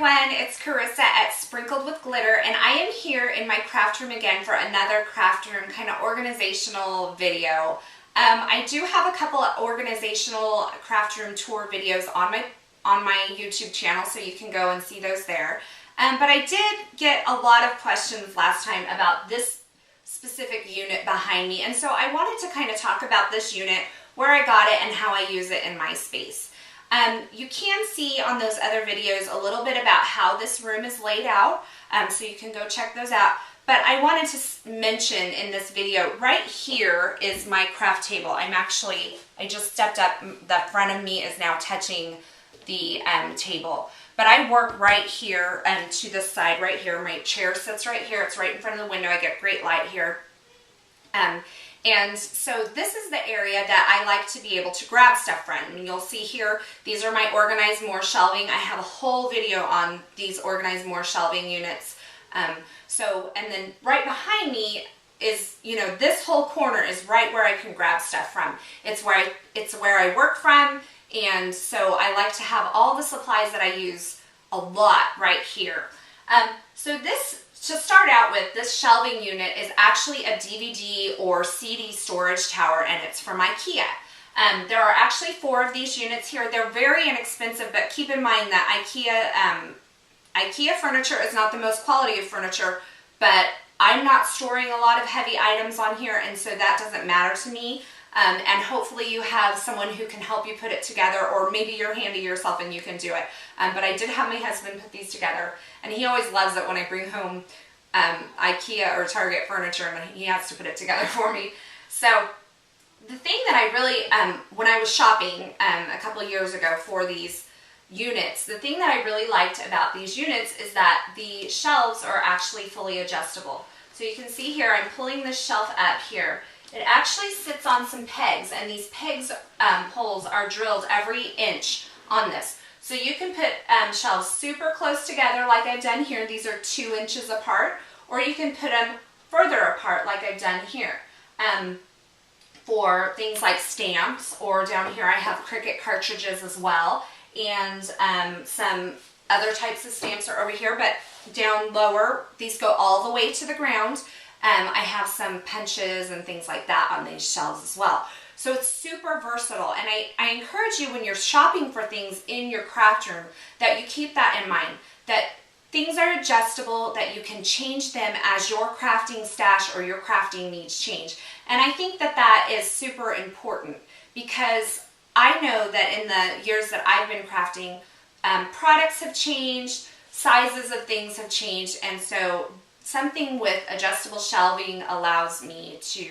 everyone, it's Carissa at Sprinkled with Glitter, and I am here in my craft room again for another craft room kind of organizational video. I do have a couple of organizational craft room tour videos on my YouTube channel, so you can go and see those there. But I did get a lot of questions last time about this specific unit behind me, and so I wanted to kind of talk about this unit, where I got it, and how I use it in my space. You can see on those other videos a little bit about how this room is laid out, so you can go check those out. But I wanted to mention in this video, right here is my craft table. I just stepped up, the front of me is now touching the table. But I work right here to this side right here. My chair sits right here. It's right in front of the window. I get great light here. And so this is the area that I like to be able to grab stuff from. And you'll see here, these are my Organize More shelving. I have a whole video on these Organize More shelving units. And then right behind me is, this whole corner is right where I can grab stuff from. It's where I work from, and so I like to have all the supplies that I use a lot right here. To start out with, this shelving unit is actually a DVD or CD storage tower, and it's from IKEA. There are actually 4 of these units here. They're very inexpensive, but keep in mind that IKEA furniture is not the most quality of furniture, but I'm not storing a lot of heavy items on here, and so that doesn't matter to me. And hopefully you have someone who can help you put it together, or maybe you're handy yourself and you can do it. But I did have my husband put these together, and he always loves it when I bring home IKEA or Target furniture and he has to put it together for me. So the thing that I really, when I was shopping a couple of years ago for these units, the thing that I really liked about these units is that the shelves are actually fully adjustable. So you can see here, I'm pulling this shelf up here. It actually sits on some pegs, and these pegs holes are drilled every inch on this. So you can put shelves super close together like I've done here. These are 2 inches apart, or you can put them further apart like I've done here. For things like stamps, or down here I have Cricut cartridges as well, and some other types of stamps are over here, but down lower, these go all the way to the ground. I have some punches and things like that on these shelves as well. So it's super versatile, and I encourage you when you're shopping for things in your craft room that you keep that in mind, that things are adjustable, that you can change them as your crafting stash or your crafting needs change. And I think that that is super important, because I know that in the years that I've been crafting, products have changed, sizes of things have changed, and so something with adjustable shelving allows me to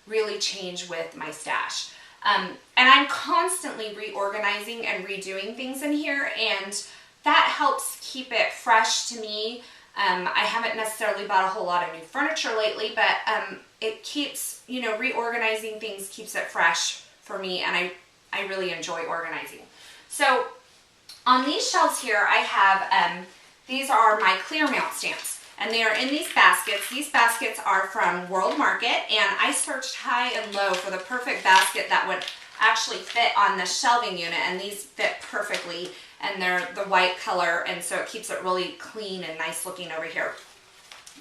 really change with my stash. And I'm constantly reorganizing and redoing things in here, and that helps keep it fresh to me. I haven't necessarily bought a whole lot of new furniture lately, but it keeps, reorganizing things keeps it fresh for me, and I really enjoy organizing. So on these shelves here, I have, these are my clear mount stamps. And they are in these baskets. These baskets are from World Market, and I searched high and low for the perfect basket that would actually fit on the shelving unit, and these fit perfectly, and they're the white color, and so it keeps it really clean and nice looking over here.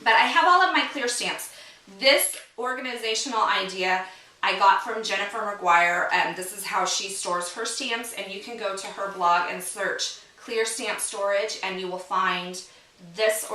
But I have all of my clear stamps. This organizational idea I got from Jennifer McGuire. This is how she stores her stamps, and you can go to her blog and search clear stamp storage, and you will find this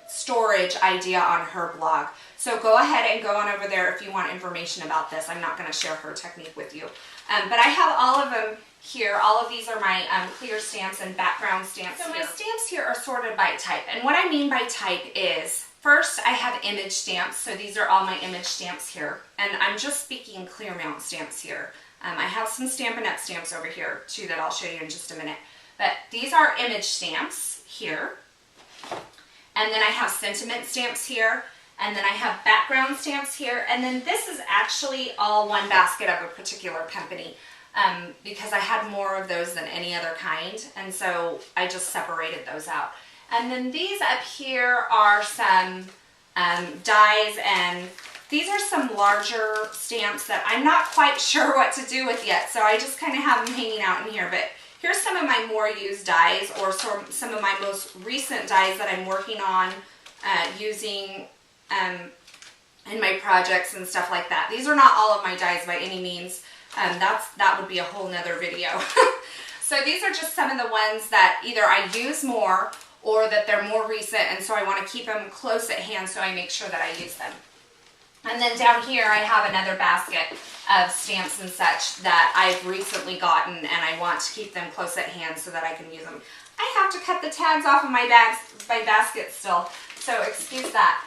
storage idea on her blog. So go ahead and go on over there if you want information about this. I'm not going to share her technique with you. But I have all of them here. All of these are my clear stamps and background stamps. So my stamps here are sorted by type. And what I mean by type is, first I have image stamps. So these are all my image stamps here. And I'm just speaking clear mount stamps here. I have some Stampin' Up! Stamps over here too that I'll show you in just a minute. But these are image stamps here, and then I have sentiment stamps here, and then I have background stamps here, and then this is actually all one basket of a particular company, because I had more of those than any other kind, and so I just separated those out. And then these up here are some dies, and these are some larger stamps that I'm not quite sure what to do with yet, so I just kind of have them hanging out in here. But here's some of my more used dies, or some of my most recent dies that I'm working on using in my projects and stuff like that. These are not all of my dies by any means. That would be a whole nother video. So these are just some of the ones that either I use more or that they're more recent, and so I want to keep them close at hand so I make sure that I use them. And then down here I have another basket of stamps and such that I've recently gotten, and I want to keep them close at hand so that I can use them. I have to cut the tags off of my basket still, so excuse that.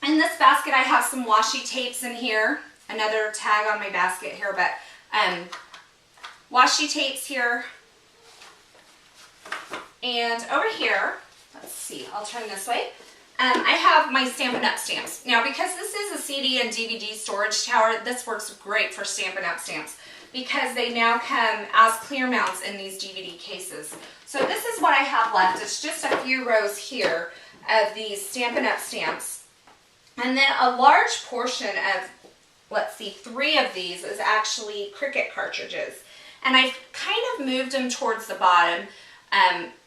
In this basket I have some washi tapes in here. Another tag on my basket here, but washi tapes here. And over here, let's see, I'll turn this way. I have my Stampin' Up! Stamps. Now, because this is a CD and DVD storage tower, this works great for Stampin' Up! Stamps because they now come as clear mounts in these DVD cases. So this is what I have left. It's just a few rows here of these Stampin' Up! Stamps. And then a large portion of, let's see, 3 of these is actually Cricut cartridges. And I've kind of moved them towards the bottom.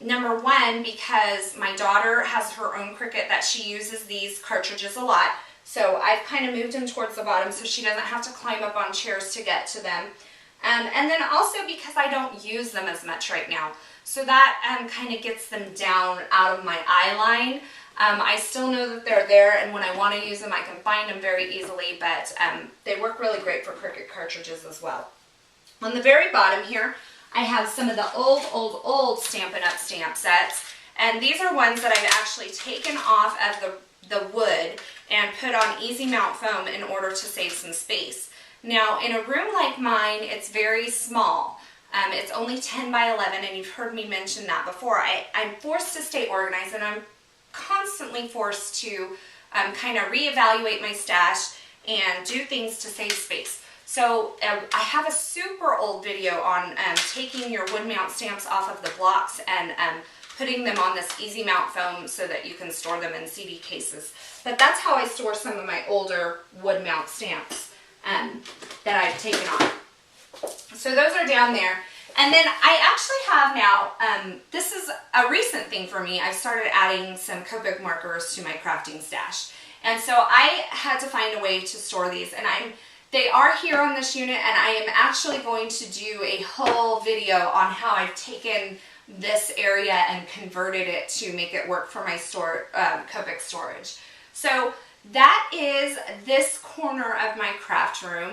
Number one, because my daughter has her own Cricut that she uses these cartridges a lot. So I've kind of moved them towards the bottom so she doesn't have to climb up on chairs to get to them. And then also because I don't use them as much right now. So that kind of gets them down out of my eye line. I still know that they're there, and when I want to use them I can find them very easily, but they work really great for Cricut cartridges as well. On the very bottom here I have some of the old Stampin' Up! Stamp sets, and these are ones that I've actually taken off of the wood and put on easy mount foam in order to save some space. Now in a room like mine it's very small. It's only 10 by 11, and you've heard me mention that before. I'm forced to stay organized, and I'm constantly forced to kind of reevaluate my stash and do things to save space. So I have a super old video on taking your wood mount stamps off of the blocks and putting them on this easy mount foam so that you can store them in CD cases. But that's how I store some of my older wood mount stamps that I've taken off. So those are down there. And then I actually have now, this is a recent thing for me, I've started adding some Copic markers to my crafting stash. And so I had to find a way to store these, and they are here on this unit, and I am actually going to do a whole video on how I've taken this area and converted it to make it work for my Copic storage. So that is this corner of my craft room.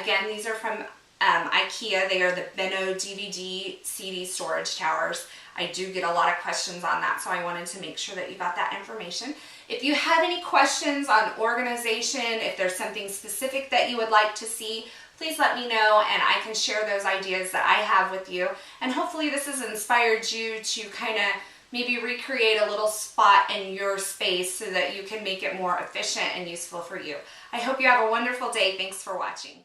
Again, these are from IKEA. They are the Benno DVD CD storage towers. I do get a lot of questions on that, so I wanted to make sure that you got that information. If you have any questions on organization, if there's something specific that you would like to see, please let me know and I can share those ideas that I have with you. And hopefully this has inspired you to kind of maybe recreate a little spot in your space so that you can make it more efficient and useful for you. I hope you have a wonderful day. Thanks for watching.